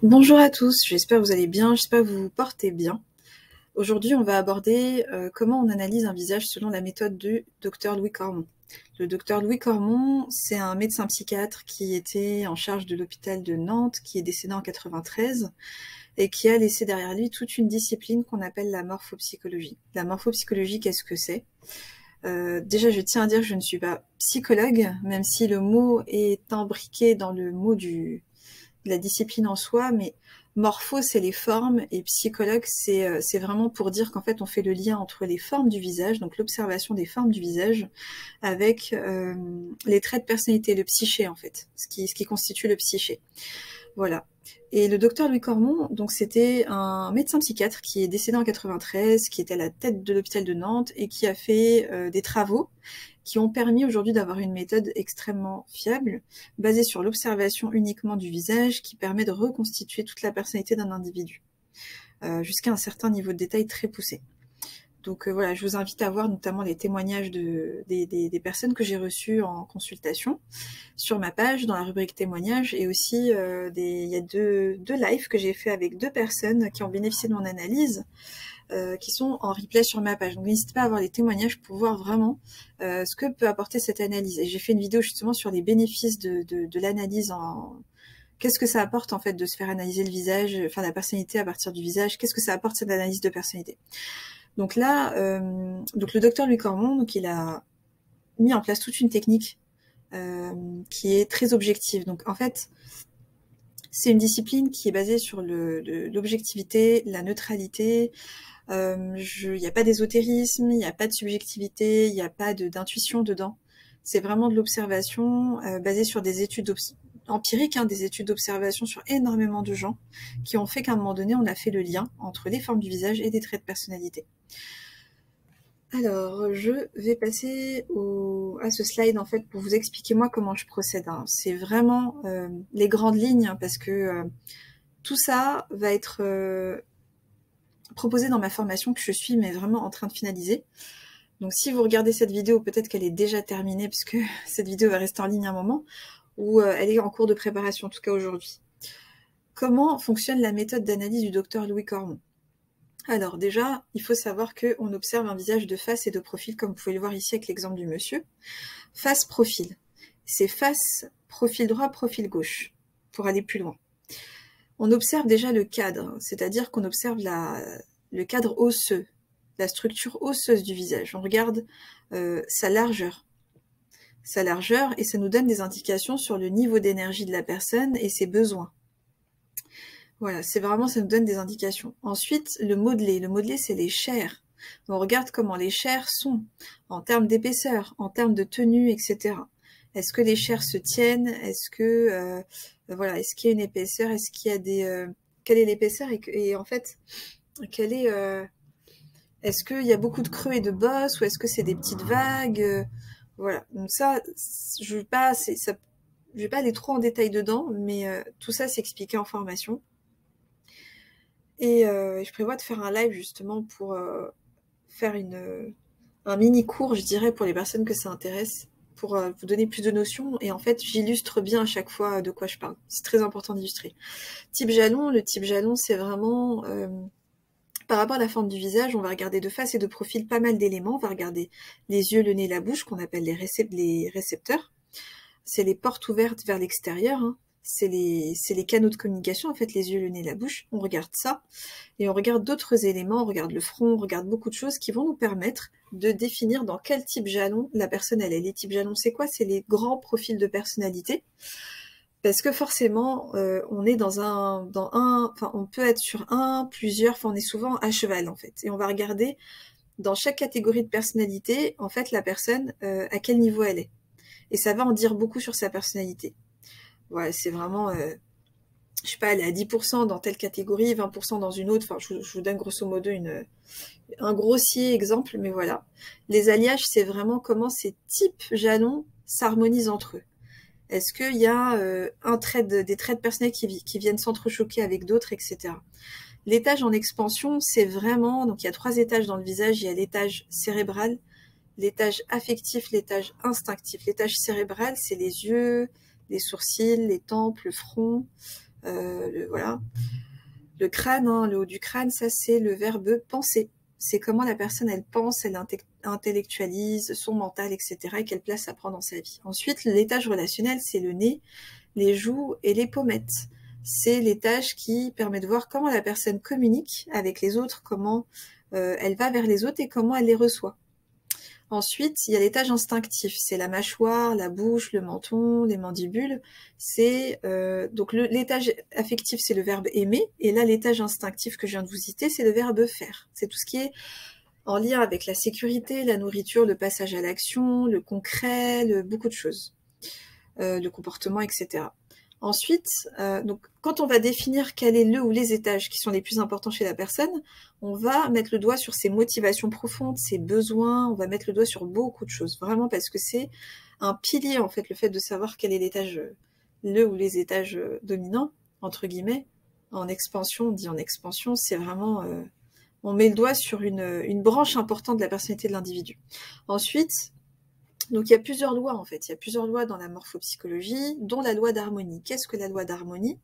Bonjour à tous, j'espère que vous allez bien, j'espère que vous vous portez bien. Aujourd'hui, on va aborder comment on analyse un visage selon la méthode du docteur Louis Cormon. Le docteur Louis Cormon, c'est un médecin psychiatre qui était en charge de l'hôpital de Nantes, qui est décédé en 93 et qui a laissé derrière lui toute une discipline qu'on appelle la morphopsychologie. La morphopsychologie, qu'est-ce que c'est? Déjà, je tiens à dire que je ne suis pas psychologue, même si le mot est imbriqué dans le mot de la discipline en soi, mais morpho, c'est les formes, et psychologue, c'est vraiment pour dire qu'en fait, on fait le lien entre les formes du visage, donc l'observation des formes du visage, avec les traits de personnalité, le psyché, en fait, ce qui constitue le psyché. Voilà. Et le docteur Louis Cormon, donc c'était un médecin psychiatre qui est décédé en 93, qui était à la tête de l'hôpital de Nantes et qui a fait des travaux qui ont permis aujourd'hui d'avoir une méthode extrêmement fiable, basée sur l'observation uniquement du visage, qui permet de reconstituer toute la personnalité d'un individu, jusqu'à un certain niveau de détail très poussé. Donc voilà, je vous invite à voir notamment les témoignages des personnes que j'ai reçues en consultation sur ma page, dans la rubrique témoignages, et aussi il y a deux lives que j'ai fait avec deux personnes qui ont bénéficié de mon analyse, qui sont en replay sur ma page. Donc n'hésitez pas à voir les témoignages pour voir vraiment ce que peut apporter cette analyse. Et j'ai fait une vidéo justement sur les bénéfices de l'analyse Qu'est-ce que ça apporte en fait de se faire analyser le visage, enfin la personnalité à partir du visage, qu'est-ce que ça apporte cette analyse de personnalité. Donc là, donc le docteur Louis Cormon, donc il a mis en place toute une technique qui est très objective. Donc en fait, c'est une discipline qui est basée sur l'objectivité, la neutralité. Il n'y a pas d'ésotérisme, il n'y a pas de subjectivité, il n'y a pas d'intuition dedans. C'est vraiment de l'observation basée sur des études empiriques, des études d'observation sur énormément de gens qui ont fait qu'à un moment donné, on a fait le lien entre les formes du visage et des traits de personnalité. Alors, je vais passer à ce slide en fait pour vous expliquer moi comment je procède. C'est vraiment les grandes lignes parce que tout ça va être proposé dans ma formation que je suis mais vraiment en train de finaliser. Donc si vous regardez cette vidéo, peut-être qu'elle est déjà terminée puisque cette vidéo va rester en ligne un moment, ou elle est en cours de préparation, en tout cas aujourd'hui. Comment fonctionne la méthode d'analyse du docteur Louis Cormon? Alors déjà, il faut savoir qu'on observe un visage de face et de profil, comme vous pouvez le voir ici avec l'exemple du monsieur. Face-profil. C'est face, profil droit, profil gauche, pour aller plus loin. On observe déjà le cadre, c'est-à-dire qu'on observe le cadre osseux, la structure osseuse du visage. On regarde sa largeur, et ça nous donne des indications sur le niveau d'énergie de la personne et ses besoins. Voilà, c'est vraiment, ça nous donne des indications. Ensuite, le modelé. Le modelé, c'est les chairs. On regarde comment les chairs sont, en termes d'épaisseur, en termes de tenue, etc. Est-ce que les chairs se tiennent? Est-ce que, voilà, est-ce qu'il y a une épaisseur? Est-ce qu'il y a des... quelle est l'épaisseur? Et en fait, quelle est... est-ce qu'il y a beaucoup de creux et de bosses? Ou est-ce que c'est des petites vagues? Voilà, donc ça, je ne vais pas, je vais pas aller trop en détail dedans, mais tout ça, c'est expliqué en formation. Et je prévois de faire un live justement pour faire un mini cours, je dirais, pour les personnes que ça intéresse, pour vous donner plus de notions. Et en fait, j'illustre bien à chaque fois de quoi je parle. C'est très important d'illustrer. Type jalon, le type jalon, c'est vraiment... par rapport à la forme du visage, on va regarder de face et de profil pas mal d'éléments. On va regarder les yeux, le nez, la bouche, qu'on appelle les récepteurs. C'est les portes ouvertes vers l'extérieur, c'est les canaux de communication, en fait, les yeux, le nez, la bouche. On regarde ça, et on regarde d'autres éléments, on regarde le front, on regarde beaucoup de choses qui vont nous permettre de définir dans quel type jalon la personne elle est. Les types jalons, c'est quoi? C'est les grands profils de personnalité, parce que forcément, on est enfin, on peut être sur plusieurs, enfin, on est souvent à cheval, en fait. Et on va regarder dans chaque catégorie de personnalité, en fait, la personne, à quel niveau elle est. Et ça va en dire beaucoup sur sa personnalité. Voilà, c'est vraiment, je sais pas, elle est à 10% dans telle catégorie, 20% dans une autre. Enfin, je vous donne grosso modo un grossier exemple, mais voilà. Les alliages, c'est vraiment comment ces types jalons s'harmonisent entre eux. Est-ce qu'il y a des traits de personnalité qui viennent s'entrechoquer avec d'autres, etc. L'étage en expansion, c'est vraiment, donc il y a 3 étages dans le visage. Il y a l'étage cérébral, l'étage affectif, l'étage instinctif. L'étage cérébral, c'est les yeux, les sourcils, les tempes, le front, Voilà. Le crâne, hein, le haut du crâne, ça c'est le verbe penser. C'est comment la personne elle pense, elle intellectualise son mental, etc. et quelle place ça prend dans sa vie. Ensuite, l'étage relationnel, c'est le nez, les joues et les pommettes. C'est l'étage qui permet de voir comment la personne communique avec les autres, comment elle va vers les autres et comment elle les reçoit. Ensuite, il y a l'étage instinctif, c'est la mâchoire, la bouche, le menton, les mandibules. C'est donc l'étage affectif, c'est le verbe aimer, et là l'étage instinctif que je viens de vous citer, c'est le verbe faire. C'est tout ce qui est en lien avec la sécurité, la nourriture, le passage à l'action, le concret, beaucoup de choses, le comportement, etc. Ensuite, donc, quand on va définir quel est le ou les étages qui sont les plus importants chez la personne, on va mettre le doigt sur ses motivations profondes, ses besoins, on va mettre le doigt sur beaucoup de choses, vraiment parce que c'est un pilier en fait, le fait de savoir quel est l'étage, le ou les étages dominants, entre guillemets, en expansion, on dit en expansion, c'est vraiment, on met le doigt sur une branche importante de la personnalité de l'individu. Ensuite, donc il y a plusieurs lois en fait, il y a plusieurs lois dans la morphopsychologie, dont la loi d'harmonie. Qu'est-ce que la loi d'harmonie?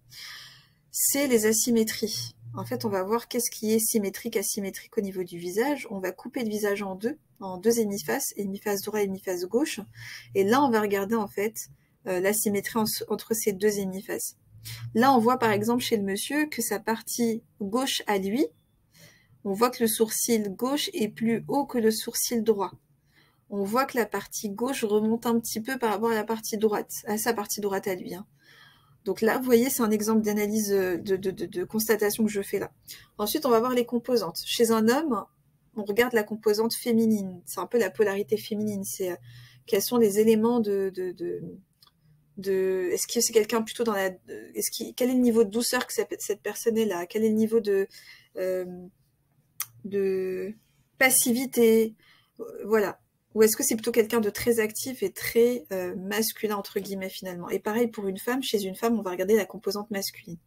C'est les asymétries. En fait, on va voir qu'est-ce qui est symétrique, asymétrique au niveau du visage. On va couper le visage en deux hémifaces, hémiface droit et hémiface gauche. Et là, on va regarder en fait l'asymétrie entre ces deux hémifaces. Là, on voit par exemple chez le monsieur que sa partie gauche à lui, on voit que le sourcil gauche est plus haut que le sourcil droit. On voit que la partie gauche remonte un petit peu par rapport à la partie droite, à sa partie droite à lui. Hein. Donc là, vous voyez, c'est un exemple d'analyse, de constatation que je fais là. Ensuite, on va voir les composantes. Chez un homme, on regarde la composante féminine. C'est un peu la polarité féminine. C'est quels sont les éléments est-ce que c'est quelqu'un plutôt dans la... quel est le niveau de douceur que cette personne est là? Quel est le niveau de passivité? Voilà. Ou est-ce que c'est plutôt quelqu'un de très actif et très masculin, entre guillemets, finalement? Et pareil pour une femme, chez une femme, on va regarder la composante masculine.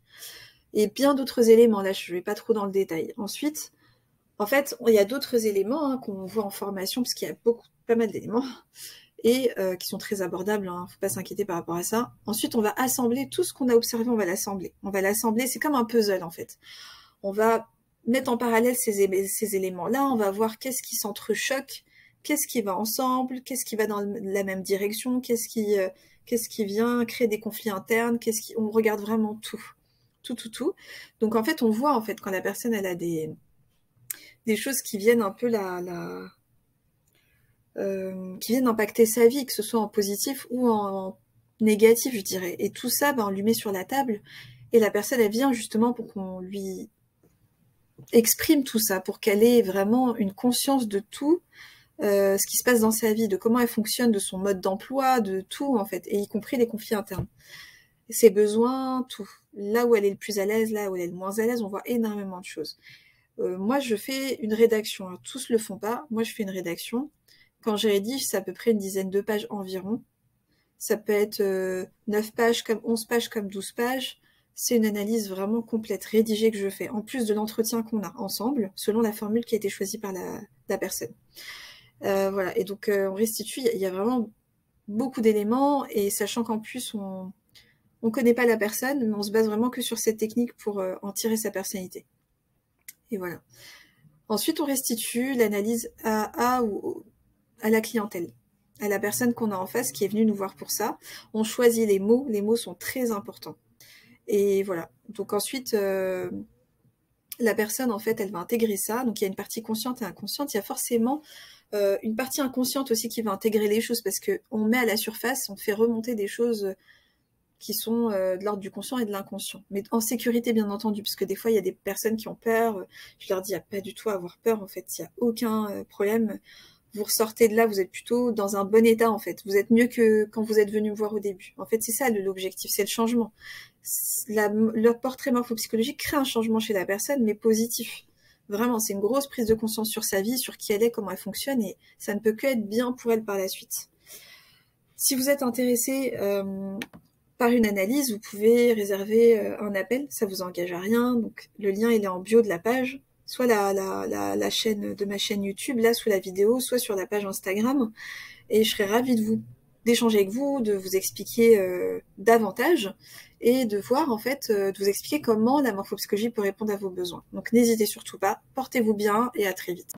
Et bien d'autres éléments, là, je ne vais pas trop dans le détail. Ensuite, en fait, il y a d'autres éléments qu'on voit en formation, parce qu'il y a pas mal d'éléments, et qui sont très abordables, hein, faut pas s'inquiéter par rapport à ça. Ensuite, on va assembler tout ce qu'on a observé, on va l'assembler. On va l'assembler, c'est comme un puzzle, en fait. On va mettre en parallèle ces éléments-là, on va voir qu'est-ce qui s'entrechoque, qu'est-ce qui va ensemble, qu'est-ce qui va dans la même direction, qu'est-ce qui vient créer des conflits internes, on regarde vraiment tout. Tout. Donc en fait, on voit en fait quand la personne elle a des choses qui viennent un peu qui viennent impacter sa vie, que ce soit en positif ou en négatif, je dirais. Et tout ça, on lui met sur la table et la personne elle vient justement pour qu'on lui exprime tout ça, pour qu'elle ait vraiment une conscience de tout ce qui se passe dans sa vie, de comment elle fonctionne, de son mode d'emploi, de tout en fait, et y compris les conflits internes. Ses besoins, tout. Là où elle est le plus à l'aise, là où elle est le moins à l'aise, on voit énormément de choses. Moi, je fais une rédaction. Alors, tous le font pas. Moi, je fais une rédaction. Quand je rédige, c'est à peu près une dizaine de pages environ. Ça peut être 9 pages, comme 11 pages, comme 12 pages. C'est une analyse vraiment complète, rédigée que je fais, en plus de l'entretien qu'on a ensemble, selon la formule qui a été choisie par la personne. Voilà, et donc on restitue, il y a vraiment beaucoup d'éléments, et sachant qu'en plus on connaît pas la personne, mais on se base vraiment que sur cette technique pour en tirer sa personnalité. Et voilà. Ensuite, on restitue l'analyse à la clientèle, à la personne qu'on a en face qui est venue nous voir pour ça. On choisit les mots sont très importants. Et voilà. Donc ensuite, la personne, en fait, elle va intégrer ça. Donc il y a une partie consciente et inconsciente. Il y a forcément une partie inconsciente aussi qui va intégrer les choses, parce qu'on met à la surface, on fait remonter des choses qui sont de l'ordre du conscient et de l'inconscient. Mais en sécurité, bien entendu, parce que des fois, il y a des personnes qui ont peur. Je leur dis, il n'y a pas du tout à avoir peur, en fait. Il n'y a aucun problème. Vous ressortez de là, vous êtes plutôt dans un bon état, en fait. Vous êtes mieux que quand vous êtes venu me voir au début. En fait, c'est ça l'objectif, c'est le changement. Le portrait morphopsychologique crée un changement chez la personne, mais positif. Vraiment, c'est une grosse prise de conscience sur sa vie, sur qui elle est, comment elle fonctionne, et ça ne peut que être bien pour elle par la suite. Si vous êtes intéressé par une analyse, vous pouvez réserver un appel, ça vous engage à rien. Donc le lien il est en bio de la page, soit la chaîne de ma chaîne YouTube, là sous la vidéo, soit sur la page Instagram, et je serai ravie de vous d'échanger avec vous, de vous expliquer davantage et de voir en fait, de vous expliquer comment la morphopsychologie peut répondre à vos besoins. Donc n'hésitez surtout pas, portez-vous bien et à très vite.